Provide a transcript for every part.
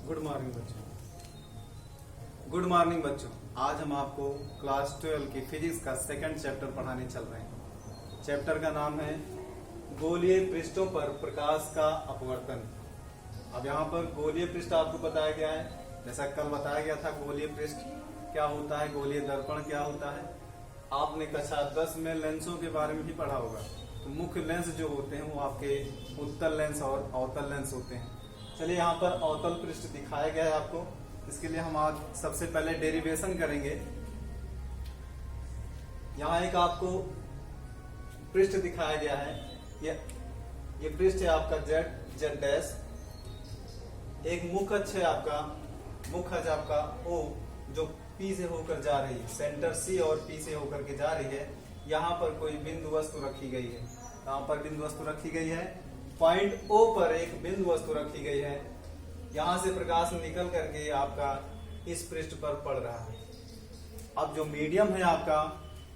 Good morning बच्चों। Good morning बच्चों। आज हम आपको क्लास 12 की फिजिक्स का सेकंड चैप्टर पढ़ाने चल रहे हैं। चैप्टर का नाम है गोलीय पृष्ठों पर प्रकाश का अपवर्तन। अब यहाँ पर गोलीय पृष्ठ आपको बताया गया है, जैसा कल बताया गया था गोलीय पृष्ठ क्या होता है, गोलीय दर्पण क्या होता है। आपने कक्षा 10 में लेंसों के बारे में भी पढ़ा होगा। तो मुख्य लेंस जो होते हैं वो आपके उत्तल लेंस और अवतल लेंस होते हैं। चलिए यहाँ पर अवतल पृष्ठ दिखाया गया है आपको। इसके लिए हम आज सबसे पहले डेरिवेशन करेंगे। यहाँ एक आपको पृष्ठ दिखाया गया है। ये पृष्ठ है आपका जेड डैश। एक मुख्य अक्ष है आपका, मुख्य अक्ष आपका ओ जो पी से होकर जा रही है, सेंटर सी और पी से होकर के जा रही है। यहाँ पर कोई बिंदु वस्तु रखी गई है, यहाँ पर बिंदु वस्तु रखी गई है। पॉइंट ओ पर एक बिंदु वस्तु रखी गई है। यहां से प्रकाश निकल करके आपका इस पृष्ठ पर पड़ रहा है। अब जो मीडियम है आपका,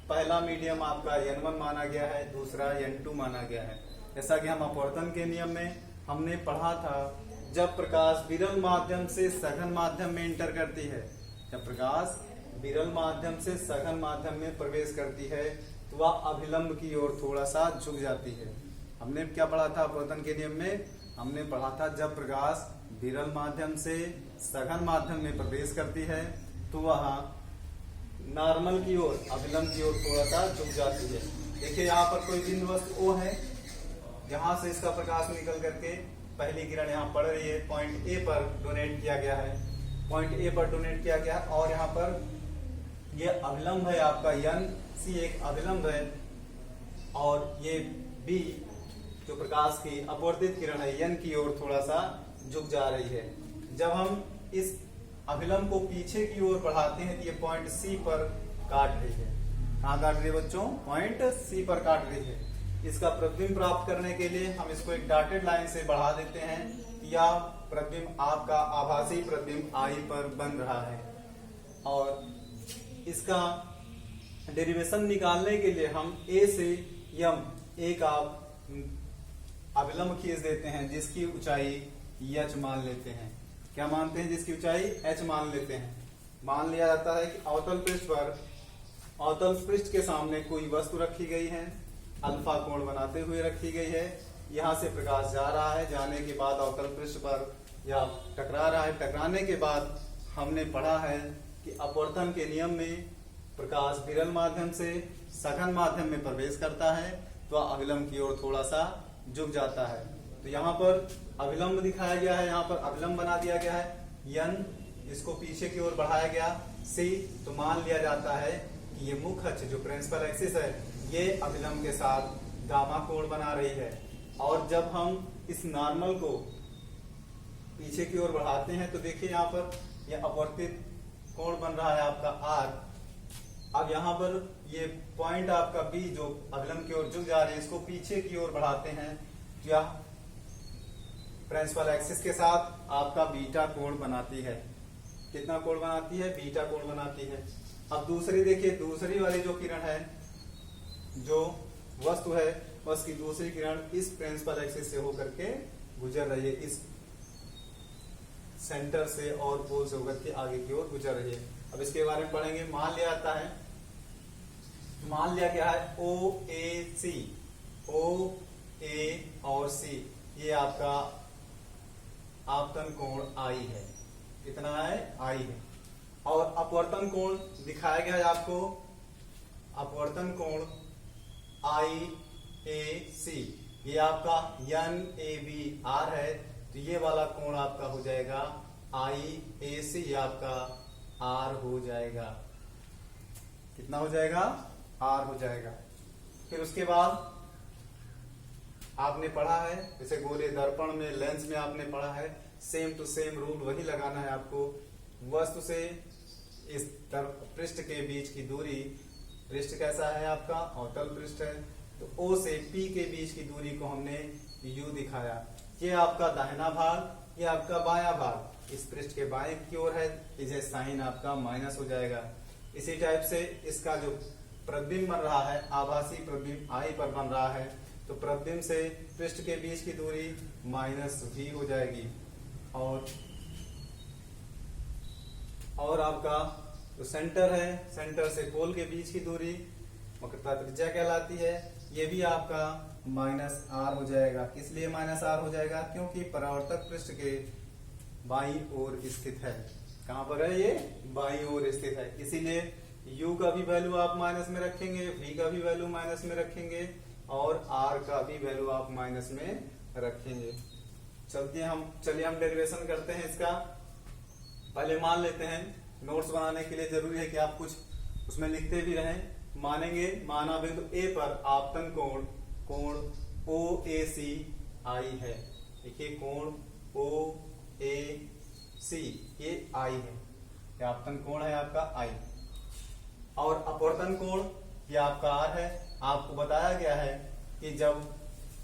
पहला मीडियम आपका n1 माना गया है, दूसरा n2 माना गया है। जैसा कि हम अपवर्तन के नियम में हमने पढ़ा था, जब प्रकाश विरल माध्यम से सघन माध्यम में इंटर करती है, जब प्रकाश विरल माध्यम से सघन माध्यम में प्रवेश करती है तो वह अभिलंब की ओर थोड़ा सा झुक जाती है। हमने क्या पढ़ा था अपवर्तन के नियम में? हमने पढ़ा था जब प्रकाश विरल माध्यम से सघन माध्यम में प्रवेश करती है तो वह नॉर्मल की ओर, अभिलंब की ओर थोड़ा सा झुक जाती है। देखिए यहाँ पर कोई बिंदु वस्तु O है, यहाँ से इसका प्रकाश निकल करके पहली किरण यहाँ पड़ रही है। पॉइंट ए पर डोनेट किया गया है, पॉइंट ए पर डोनेट किया गया है। और यहाँ पर ये अभिलंब है आपका n सी, एक अभिलंब है। और ये B जो प्रकाश की अपवर्तित किरण है n की ओर थोड़ा सा झुक जा रही है। जब हम इस अभिलंब को पीछे की ओर बढ़ाते हैं तो ये पॉइंट C पर काट रही है। कहाँ काट रही है बच्चों? पॉइंट C पर काट रही है। इसका प्रतिबिंब प्राप्त करने के लिए हम इसको एक डॉटेड लाइन से बढ़ा देते हैं। या प्रतिबिंब आपका आभासी प्रतिबिंब I पर बन रहा है। और इसका डेरिवेशन निकालने के लिए हम A से m एक आप अभिलंब खींच देते हैं जिसकी ऊंचाई h मान लेते हैं। क्या मानते हैं? जिसकी ऊंचाई h मान लेते हैं। मान लिया जाता है कि अवतल पृष्ठ पर, अवतल पृष्ठ के सामने कोई वस्तु रखी गई है, अल्फा कोण बनाते हुए रखी गई है। यहाँ से प्रकाश जा रहा है, जाने के बाद अवतल पृष्ठ पर या टकरा रहा है। टकराने के बाद हमने पढ़ा है कि अपवर्तन के नियम में प्रकाश विरल माध्यम से सघन माध्यम में प्रवेश करता है तो अभिलंब की ओर थोड़ा सा झुक जाता है। तो यहाँ पर अभिलंब दिखाया गया है, यहाँ पर अभिलंब बना दिया गया है n, इसको पीछे की ओर बढ़ाया गया C। तो मान लिया जाता है कि ये मुख्य अक्ष जो प्रिंसिपल एक्सिस है ये अभिलंब के साथ गामा कोण बना रही है। और जब हम इस नॉर्मल को पीछे की ओर बढ़ाते हैं तो देखिए यहाँ पर यह अपवर्तित कोण बन रहा है आपका R। अब यहाँ पर ये पॉइंट आपका B जो अभिलंब की ओर झुक जा रही है, इसको पीछे की ओर बढ़ाते हैं तो यह प्रिंसिपल एक्सिस के साथ आपका बीटा कोण बनाती है। कितना कोण बनाती है? बीटा कोण बनाती है। अब दूसरी देखिए, दूसरी वाली जो किरण है, जो वस्तु है, उसकी दूसरी किरण इस प्रिंसिपल एक्सिस से होकर के गुजर रही है, इस सेंटर से और पोल से होकर के आगे की ओर गुजर रही है। अब इसके बारे में पढ़ेंगे। मान लिया जाता है, मान लिया गया है OAC, OA और C ये आपका आपतन कोण I है। कितना है? I है। और अपवर्तन कोण दिखाया गया है आपको, अपवर्तन कोण IAC ये आपका NABR है। तो ये वाला कोण आपका हो जाएगा IAC, ये आपका R हो जाएगा। कितना हो जाएगा? R हो जाएगा। फिर उसके बाद आपने पढ़ा है, जैसे गोलीय दर्पण में, लेंस में आपने पढ़ा है, सेम टू सेम रूल वही लगाना है आपको। वस्तु से इस पृष्ठ के बीच की दूरी, पृष्ठ कैसा है आपका? अवतल पृष्ठ है। तो O से P के बीच की दूरी को हमने U दिखाया। ये आपका दाहिना भाग, ये आपका बायां भाग इस पृष्ठ के बाएं की ओर है, इसे साइन आपका माइनस हो जाएगा। इसी टाइप से इसका जो प्रतिबिंब बन रहा है, आभासी प्रतिबिंब I पर बन रहा है, तो प्रतिबिंब से पृष्ठ के बीच की दूरी -v हो जाएगी। और और आपका जो सेंटर है, सेंटर से पोल के बीच की दूरी वक्रता त्रिज्या कहलाती है। ये भी आपका माइनस आर हो जाएगा। किस लिए माइनस आर हो जाएगा? क्योंकि परावर्तक पृष्ठ के बाईं ओर स्थित है। कहां पर है ये? बाईं ओर स्थित है। इसीलिए u का भी वैल्यू आप माइनस में रखेंगे, v का भी वैल्यू माइनस में रखेंगे और r का भी वैल्यू आप माइनस में रखेंगे। चलिए हम डेरिवेशन करते हैं इसका। पहले मान लेते हैं, नोट्स बनाने के लिए जरूरी है कि आप कुछ उसमें लिखते भी रहें। माना बिंदु A पर आपतन कोण OAC आई है। देखिए कोण OAC ये आई है, ये आपतन कोण है आपका आई। और अपवर्तन कोण ये आपका R है। आपको बताया गया है कि जब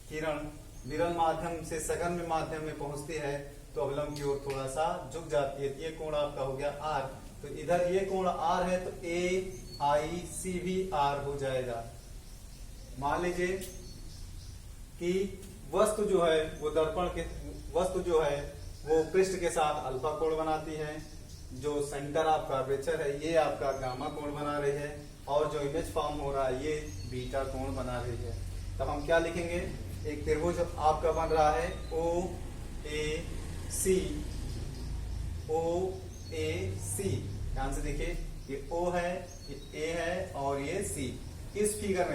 किरण विरल माध्यम से सघन माध्यम में पहुंचती है तो अवलंब की ओर थोड़ा सा झुक जाती है। ये कोण आपका हो गया R। तो इधर ये कोण R है तो AIC भी R हो जाएगा। मान लीजिए कि वस्तु जो है वो दर्पण के वस्तु जो है वो पृष्ठ के साथ अल्फा कोण बनाती है। जो सेंटर ऑफ कर्वेचर है ये आपका गामा कोण बना रही है और जो इमेज फॉर्म हो रहा है ये बीटा कोण बना रही है। तब हम क्या लिखेंगे? एक त्रिभुज आपका बन रहा है OAC। ध्यान से देखिए, ये O है, ये A है और ये C। इस फिगर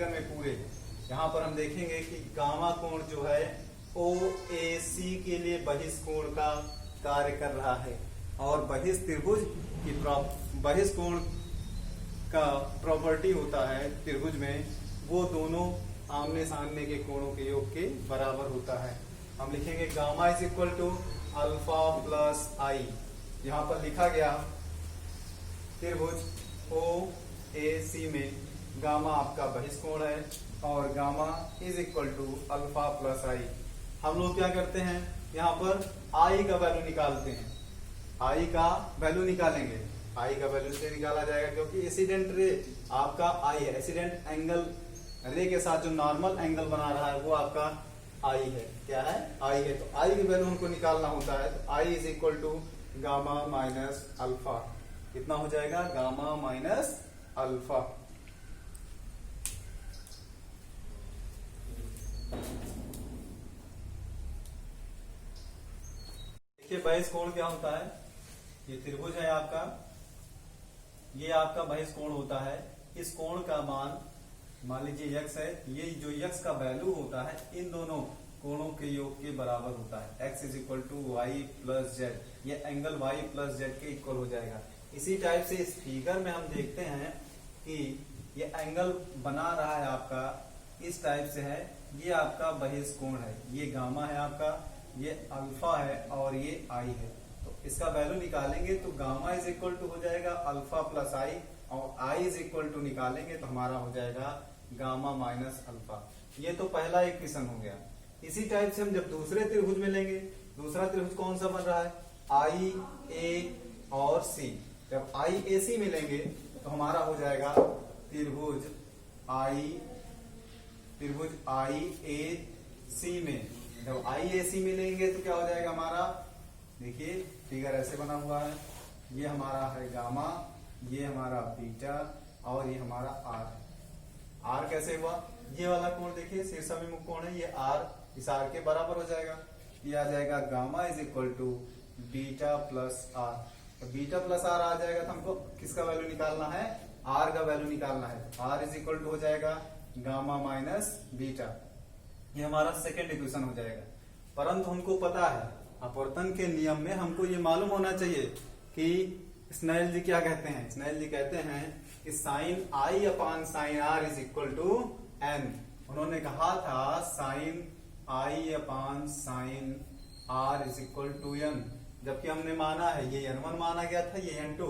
में पूरे यहाँ पर हम देखेंगे कि गामा कोण जो है OAC के लिए बहिष्कोण का कार्य कर रहा है और बहिष त्रिभुज की बहिष कोण का प्रॉपर्टी होता है त्रिभुज में, वो दोनों आमने सामने के कोणों के योग के बराबर होता है। हम लिखेंगे gamma is equal to alpha plus i. यहाँ पर लिखा गया त्रिभुज OAC में गामा आपका बहिष्कोण है और gamma is equal to alpha plus i. हम लोग क्या करते हैं, यहाँ पर आई का वैल्यू निकालते हैं। आई का वैल्यू निकालेंगे, आई का वैल्यू से निकाला जाएगा क्योंकि इंसिडेंट रे आपका आई है। इंसिडेंट एंगल रे के साथ जो नॉर्मल एंगल बना रहा है वो आपका आई है। क्या है? आई है। तो आई की वैल्यू हमको निकालना होता है। तो i is equal to gamma minus alpha. कितना हो जाएगा? Gamma minus alpha. देखिए बहिष्कोण क्या होता है? ये त्रिभुज है आपका, ये आपका बहिष्कोण होता है। इस कोण का मान लीजिए x है, ये जो x का वैल्यू होता है इन दोनों कोणों के योग के बराबर होता है। x is equal to y plus z, ये एंगल y प्लस जेड के इक्वल हो जाएगा। इसी टाइप से इस फिगर में हम देखते हैं कि ये एंगल बना रहा है आपका इस टाइप से है। ये आपका बहिष्कोण है, ये गामा है आपका, ये अल्फा है और ये आई है। तो इसका वैल्यू निकालेंगे तो गामा इज इक्वल टू हो जाएगा अल्फा प्लस आई और आई इज इक्वल टू निकालेंगे तो हमारा हो जाएगा गामा माइनस अल्फा। ये तो पहला इक्वेशन हो गया। इसी टाइप से हम जब दूसरे त्रिभुज में लेंगे, दूसरा त्रिभुज कौन सा बन रहा है? आई ए और सी। जब आई ए सी में लेंगे तो हमारा हो जाएगा त्रिभुज आई ए सी में। जब आई ए सी में लेंगे तो क्या हो जाएगा हमारा? देखिए फिगर ऐसे बना हुआ है, ये हमारा है गामा, ये हमारा बीटा और ये हमारा आर है। आर कैसे हुआ? ये वाला कोण देखिए शीर्षाभिमुख कोण है, ये आर इस आर के बराबर हो जाएगा। ये आ जाएगा gamma is equal to beta plus r. तो बीटा प्लस आर आ जाएगा तो हमको किसका वैल्यू निकालना है? आर का वैल्यू निकालना है। आर इज इक्वल टू हो जाएगा गामा माइनस बीटा। ये हमारा सेकेंड इक्वेशन हो जाएगा। परंतु हमको पता है अपवर्तन के नियम में हमको ये मालूम होना चाहिए कि स्नेल जी क्या कहते हैं। स्नेल जी कहते हैं कि sine i upon sine r is equal to n. उन्होंने कहा था sine i upon sine r is equal to n, जबकि हमने माना है ये n1 माना गया था, ये n2,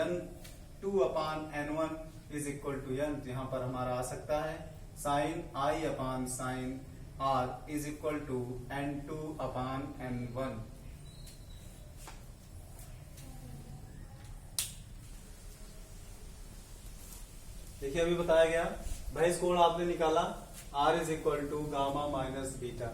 n2 upon n1 is equal to n। तो यहां पर हमारा आ सकता है sine i upon sine r is equal to n2 upon n1। देखिए अभी बताया गया बहिष्कोण आपने निकाला r is equal to gamma minus beta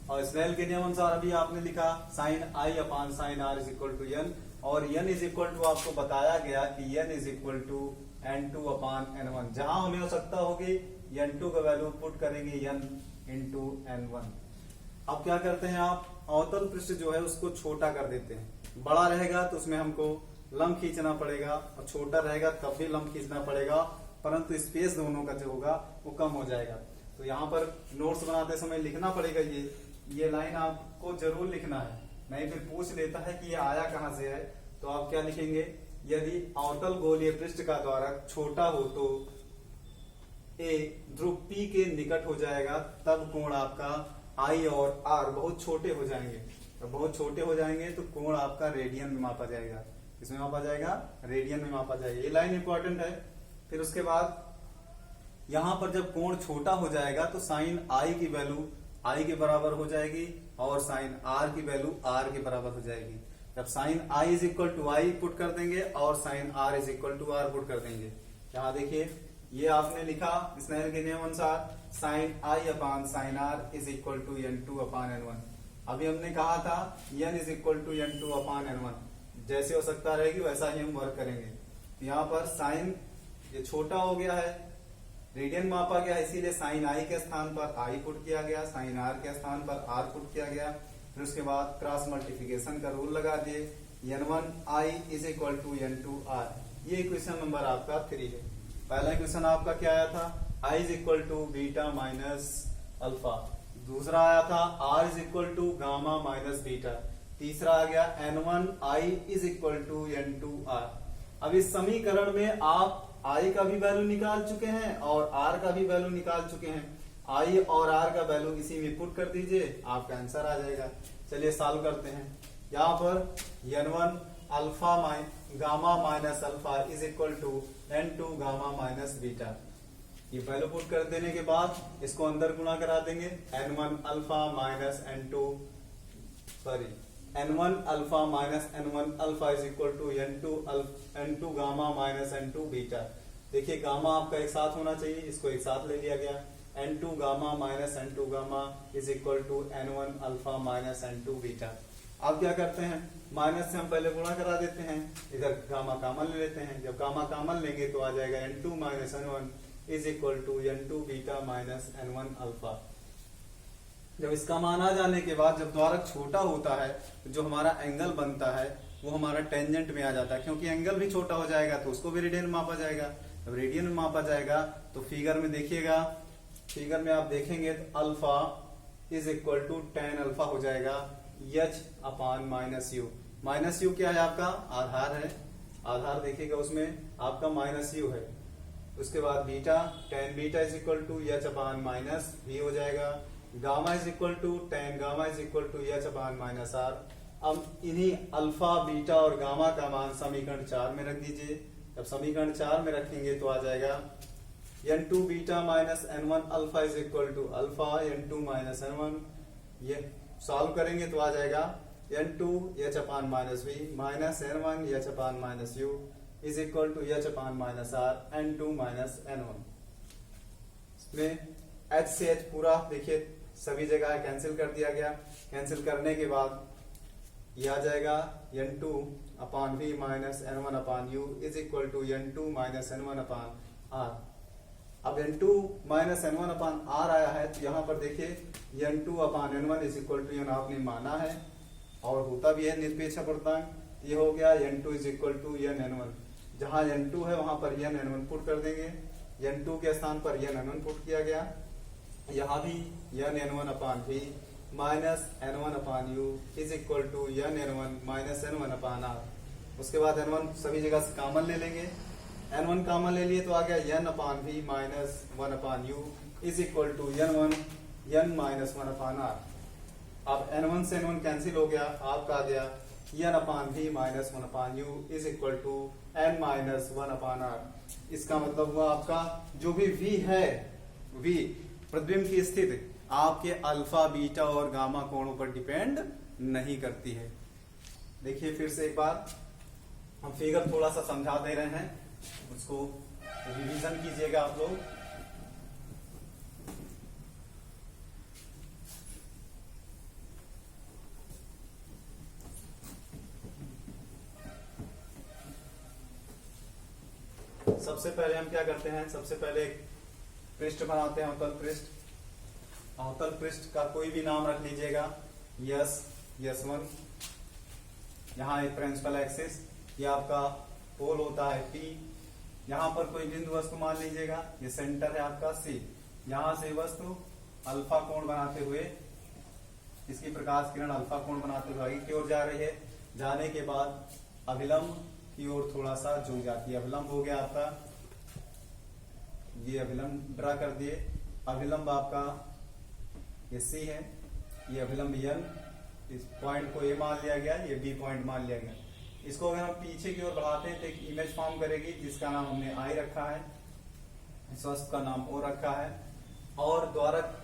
और स्नेल के नियम अनुसार अभी आपने लिखा sine i upon sine r is equal to n। और n इज इक्वल टू आपको बताया गया कि n is equal to n2 upon n1। जहां हमें आवश्यकता होगी n2 का वैल्यू पुट करेंगे n इंटू n1। अब क्या करते हैं आप, अवतल पृष्ठ जो है उसको छोटा कर देते हैं। बड़ा रहेगा तो उसमें हमको लंब खींचना पड़ेगा, और छोटा रहेगा तब भी लंब खींचना पड़ेगा, परंतु स्पेस दोनों का जो होगा वो कम हो जाएगा। तो यहाँ पर नोट्स बनाते समय लिखना पड़ेगा, ये लाइन आपको जरूर लिखना है, नहीं फिर पूछ लेता है कि ये आया कहाँ से है। तो आप क्या लिखेंगे, यदि अवतल गोलीय पृष्ठ का द्वारक छोटा हो तो ए ध्रुव P के निकट हो जाएगा, तब कोण आपका I और R बहुत छोटे हो जाएंगे। तो बहुत छोटे हो जाएंगे तो कोण आपका रेडियन में मापा जाएगा। किसमें मापा जाएगा, रेडियन में मापा जाएगा। ये लाइन इंपॉर्टेंट है। फिर उसके बाद यहां पर जब कोण छोटा हो जाएगा तो साइन I की वैल्यू I के बराबर हो जाएगी और साइन R की वैल्यू R के बराबर हो जाएगी। जब sine I is equal to I put कर देंगे और sine R is equal to R put कर देंगे। यहाँ देखिए ये आपने लिखा स्नेल के नियम अनुसार sine I upon sine R is equal to n2 upon n1। अभी हमने कहा था n is equal to n2 upon n1। जैसे हो सकता रहेगी वैसा ही हम वर्क करेंगे। यहाँ पर साइन ये छोटा हो गया है, रेडियन मापा गया, इसीलिए साइन I के स्थान पर I पुट किया गया, साइन R के स्थान पर R पुट किया गया। फिर उसके बाद क्रॉस मल्टीप्लिकेशन का रूल लगा दिए, n1 I is equal to n2 R। ये क्वेश्चन नंबर आपका 3 है। पहला क्वेश्चन आपका क्या आया था, I is equal to beta minus alpha. दूसरा आया था R is equal to gamma minus beta. तीसरा आ गया n1 I is equal to n2 R। अब इस समीकरण में आप I का भी वैल्यू निकाल चुके हैं और R का भी वैल्यू निकाल चुके हैं। I और R का वैल्यू इसी में पुट कर दीजिए, आपका आंसर आ जाएगा। चलिए सॉल्व करते हैं। यहाँ पर n1 alpha gamma minus alpha is equal to n2 gamma minus beta. ये वैल्यू पुट कर देने के बाद इसको अंदर गुणा करा देंगे, n1 alpha minus n1 alpha minus n1 alpha is equal to n2 gamma minus n2 beta. देखिए गामा आपका एक साथ होना चाहिए, इसको एक साथ ले लिया गया। n2 gamma minus n2 gamma is equal to n1 alpha minus n2 beta. अब क्या करते हैं, माइनस से हम पहले गुणा करा देते हैं, इधर गामा कॉमन ले लेते हैं। जब गामा कॉमन लेंगे तो आ जाएगा n2 minus n1 is equal to n2 beta minus n1 alpha. जब इसका मान आ जाने के बाद जब द्वारक छोटा होता है तो जो हमारा एंगल बनता है वो हमारा टेंजेंट में आ जाता है, क्योंकि एंगल भी छोटा हो जाएगा तो उसको भी रेडियन में मापा जाएगा। जब रेडियन में मापा जाएगा तो फिगर में देखिएगा, फिगर में आप देखेंगे तो alpha is equal to tan alpha हो जाएगा h अपान माइनस यू। माइनस यू क्या है, आपका आधार है, आधार देखिएगा उसमें आपका माइनस यू है। उसके बाद beta, tan beta is equal to h upon minus v हो जाएगा। Gamma is equal to tan gamma is equal to h upon minus r। अब इन्हीं अल्फा बीटा और गामा का मान समीकरण 4 में रख दीजिए। जब समीकरण 4 में रखेंगे तो आ जाएगा n2 beta minus n1 alpha is equal to alpha n2 minus n1। ये सॉल्व करेंगे तो आ जाएगा n2 h upon minus v minus n1 h upon minus u is equal to h upon minus r n2 minus n1। इसमें h से h पूरा देखिए सभी जगह कैंसिल कर दिया गया। कैंसिल करने के बाद ये आ जाएगा n2 upon v minus n1 upon u is equal to n2 minus n1 upon r। अब n2 minus n1 upon r आया है तो यहाँ पर देखिए n2 upon n1 is equal to n आपने माना है और होता भी है निरपेक्ष अपूर्णांक। ये हो गया n2 is equal to n n1। जहाँ n2 है वहां पर n n1 पुट कर देंगे, n2 के स्थान पर n n1 पुट किया गया। यहाँ भी n n1 upon v minus n1 upon u is equal to n n1 minus n1 upon r। उसके बाद n1 सभी जगह से कॉमन ले लेंगे, n1 कॉमन ले लिए तो आ गया n upon v minus 1 upon u is equal to n minus 1 upon r। अब n1 से n1 कैंसिल हो गया, आपका आ गया n upon v minus 1 upon u is equal to n minus 1 upon r। इसका मतलब हुआ आपका जो भी v है, v प्रतिबिंब की स्थिति आपके अल्फा बीटा और गामा कोणों पर डिपेंड नहीं करती है। देखिए फिर से एक बार हम फिगर थोड़ा सा समझा दे रहे हैं, उसको रिवीजन कीजिएगा आप लोग। सबसे पहले हम क्या करते हैं, सबसे पहले एक पृष्ठ बनाते हैं, अवतल पृष्ठ। अवतल पृष्ठ का कोई भी नाम रख लीजिएगा, S1। यहाँ एक प्रिंसिपल एक्सिस, ये आपका पोल होता है P। यहाँ पर कोई बिंदु वस्तु मान लीजिएगा, ये सेंटर है आपका C। यहाँ से वस्तु अल्फा कोण बनाते हुए, इसकी प्रकाश किरण अल्फा कोण बनाते हुए आगे की ओर जा रही है। जाने के बाद अभिलंब की ओर थोड़ा सा झुक जाती है। अभिलंब हो गया आपका, ये अभिलंब ड्रा कर दिए। अभिलंब आपका ये C है, ये अभिलंब N, इस पॉइंट को A मान लिया गया, ये B पॉइंट मान लिया गया। इसको अगर हम पीछे की ओर बढ़ाते हैं तो एक इमेज फॉर्म करेगी, जिसका नाम हमने I रखा है, इस वस्तु का नाम O रखा है, और द्वारक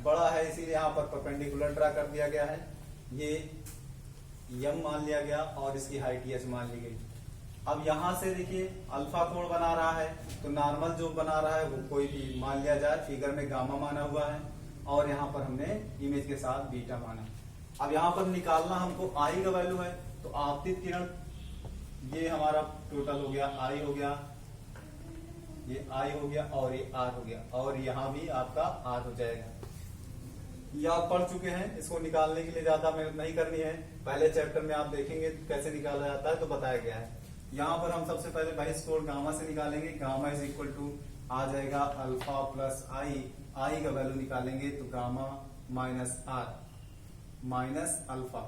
बड़ा है इसीलिए यहाँ पर परपेंडिकुलर ड्रा कर दिया गया है। ये M मान लिया गया और इसकी हाइट H मान ली गई। अब यहाँ से देखिए अल्फा कोण बना रहा है, तो नॉर्मल जो बना रहा है वो कोई भी मान लिया जाए। फिगर में गामा माना हुआ है और यहाँ पर हमने इमेज के साथ बीटा माना। अब यहाँ पर निकालना हमको I का वैल्यू है, तो आपतित किरण ये हमारा टोटल हो गया, I हो गया, ये I हो गया और ये R हो गया, और यहाँ भी आपका R हो जाएगा। ये आप पढ़ चुके हैं, इसको निकालने के लिए ज्यादा मेहनत नहीं करनी है। पहले चैप्टर में आप देखेंगे कैसे निकाला जाता है, तो बताया गया है। यहाँ पर हम सबसे पहले बहिष्ठ कोण गामा से निकालेंगे। गामा इज इक्वल टू आ जाएगा अल्फा प्लस I का वैल्यू निकालेंगे तो gamma minus R minus alpha,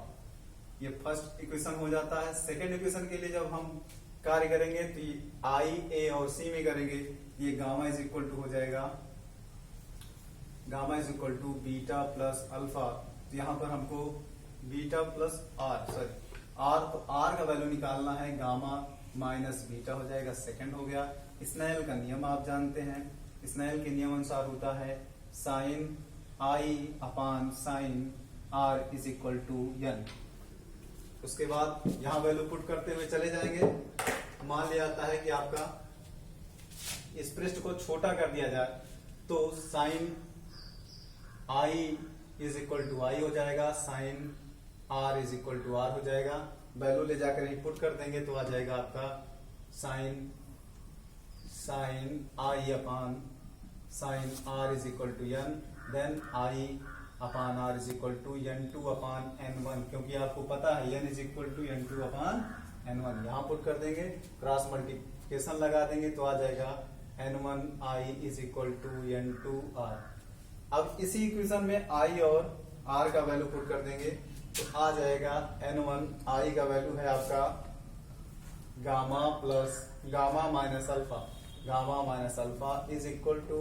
ये फर्स्ट इक्वेशन हो जाता है। सेकेंड इक्वेशन के लिए जब हम कार्य करेंगे तो I, A और C में करेंगे, ये गामा इज इक्वल टू हो जाएगा, gamma is equal to beta plus alpha. तो यहाँ पर हमको बीटा प्लस R, तो R का वैल्यू निकालना है, गामा माइनस बीटा हो जाएगा, सेकंड हो गया। स्नेल का नियम आप जानते हैं, स्नेल के नियम अनुसार होता है sine I upon sine R is equal to N। उसके बाद यहाँ वैल्यू पुट करते हुए चले जाएंगे। मान लिया जाता है कि आपका इस पृष्ठ को छोटा कर दिया जाए, तो sine I is equal to I हो जाएगा, sine R is equal to R हो जाएगा। वैल्यू ले जाकर ही पुट कर देंगे तो आ जाएगा आपका sine I upon sine R is equal to N, then I upon R is equal to N2 upon N1, क्योंकि आपको पता है N is equal to N2 upon N1। यहाँ पुट कर देंगे, क्रॉस मल्टीप्लिकेशन लगा देंगे तो आ जाएगा N1 I is equal to N2 R। अब इसी इक्वेशन में I और R का वैल्यू पुट कर देंगे तो आ जाएगा N1 I का वैल्यू है आपका gamma plus gamma minus alpha, gamma minus alpha is equal to,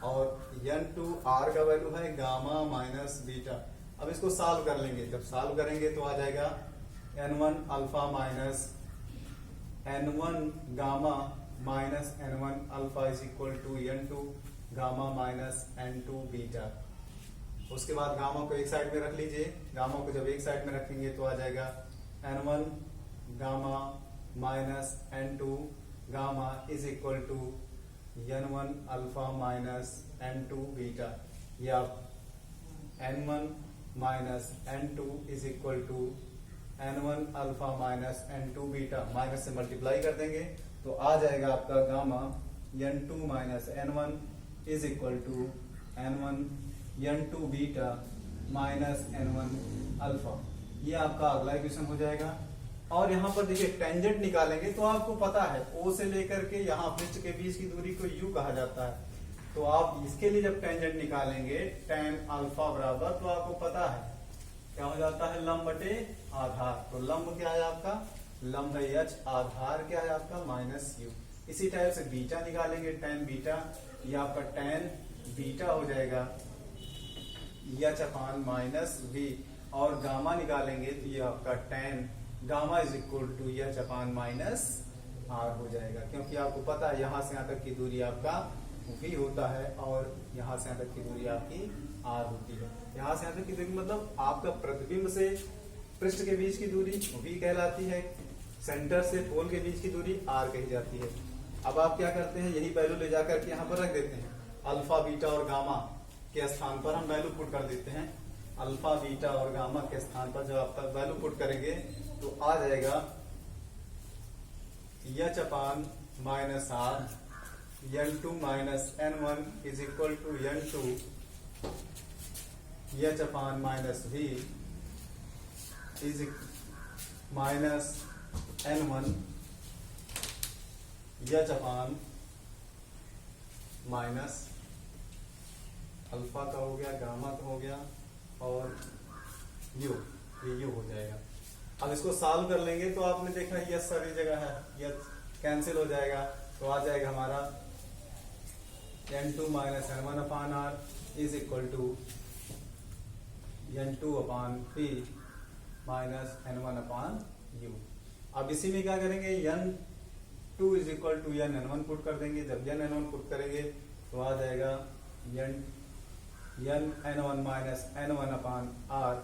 और N2 R का वैल्यू है गामा माइनस बीटा। अब इसको सॉल्व कर लेंगे, जब सॉल्व करेंगे तो आ जाएगा N1 alpha minus N1 gamma minus N1 alpha is equal to N2 gamma minus N2 beta. उसके बाद गामा को एक साइड में रख लीजिए। गामा को जब एक साइड में रखेंगे तो आ जाएगा N1 gamma minus N2 gamma is equal to N1 alpha minus N2 beta. ये आप N1 minus N2 is equal to N1 alpha minus N2 beta, minus से मल्टीप्लाई कर देंगे तो आ जाएगा आपका gamma N2 minus N1 is equal to N1 N2 beta minus N1 alpha. ये आपका अगला इक्वेशन हो जाएगा। और यहाँ पर देखिए टेंजेंट निकालेंगे तो आपको पता है O से लेकर के यहाँ पृष्ठ के बीच की दूरी को U कहा जाता है। तो आप इसके लिए जब टेंजेंट निकालेंगे tan अल्फा बराबर, तो आपको पता है क्या हो जाता है, लंब बटे आधार। तो लंब क्या है आपका, लंब है H, आधार क्या है आपका माइनस U। इसी टाइप से बीटा निकालेंगे, tan बीटा, ये आपका tan बीटा हो जाएगा H अपान माइनस V। और गामा निकालेंगे तो ये आपका tan gamma is equal to H upon minus R हो जाएगा, क्योंकि आपको पता है यहाँ से यहाँ तक की दूरी आपका V होता है और यहाँ से यहाँ तक की दूरी आपकी R होती है। यहाँ से यहाँ तक की दूरी मतलब आपका प्रतिबिंब से पृष्ठ के बीच की दूरी V कहलाती है, सेंटर से पोल के बीच की दूरी R कही जाती है। अब आप क्या करते हैं, यही वैल्यू ले जाकर के यहाँ पर रख देते हैं। अल्फा बीटा और गामा के स्थान पर हम वैल्यू पुट कर देते हैं। अल्फा बीटा और गामा के स्थान पर जब आप वैल्यू पुट करेंगे तो आ जाएगा H upon minus r n2 minus n1 is equal to n2 h upon minus v is minus n1 h upon minus alpha का हो गया, गामा का हो गया और यू, ये यू हो जाएगा। अब इसको सॉल्व कर लेंगे तो आपने देखा यस सारी जगह है, यस कैंसिल हो जाएगा तो आ जाएगा हमारा n2 minus n1 upon are is equal to n2 upon p minus n1 upon u। अब इसी में क्या करेंगे, n2 is equal to n1 put कर देंगे। जब n1 पुट करेंगे तो आ जाएगा n1 minus n1 upon are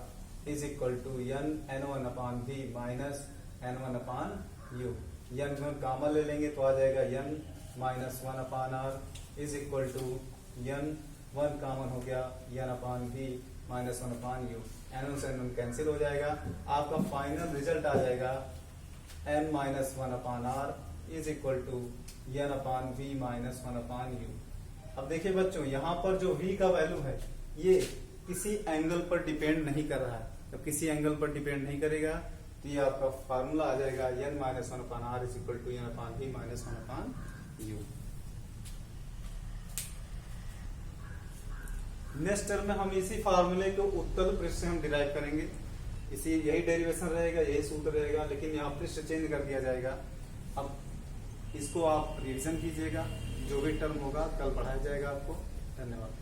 is equal to n1 upon v minus n1 upon u। n1 common ले लेंगे तो आ जाएगा n minus 1 upon are is equal to n1 common हो गया n upon v minus 1 upon u। n1 से n1 cancel हो जाएगा, आपका फाइनल रिजल्ट आ जाएगा n minus 1 upon are is equal to n upon v minus 1 upon u। अब देखिए बच्चों, यहाँ पर जो v का वैल्यू है ये किसी एंगल पर डिपेंड नहीं कर रहा है। जब किसी एंगल पर डिपेंड नहीं करेगा तो ये आपका फार्मूला आ जाएगा n minus 1 upon are is equal to n upon v minus 1 upon u। Next term में हम इसी फार्मूले को उत्तल पृष्ठ से हम डिराइव करेंगे। इसी यही डेरिवेशन रहेगा, यही सूत्र रहेगा, लेकिन यहाँ पृष्ठ चेंज कर दिया जाएगा। अब इसको आप रिवीजन कीजिएगा, जो भी टर्म होगा कल पढ़ाया जाएगा आपको। धन्यवाद।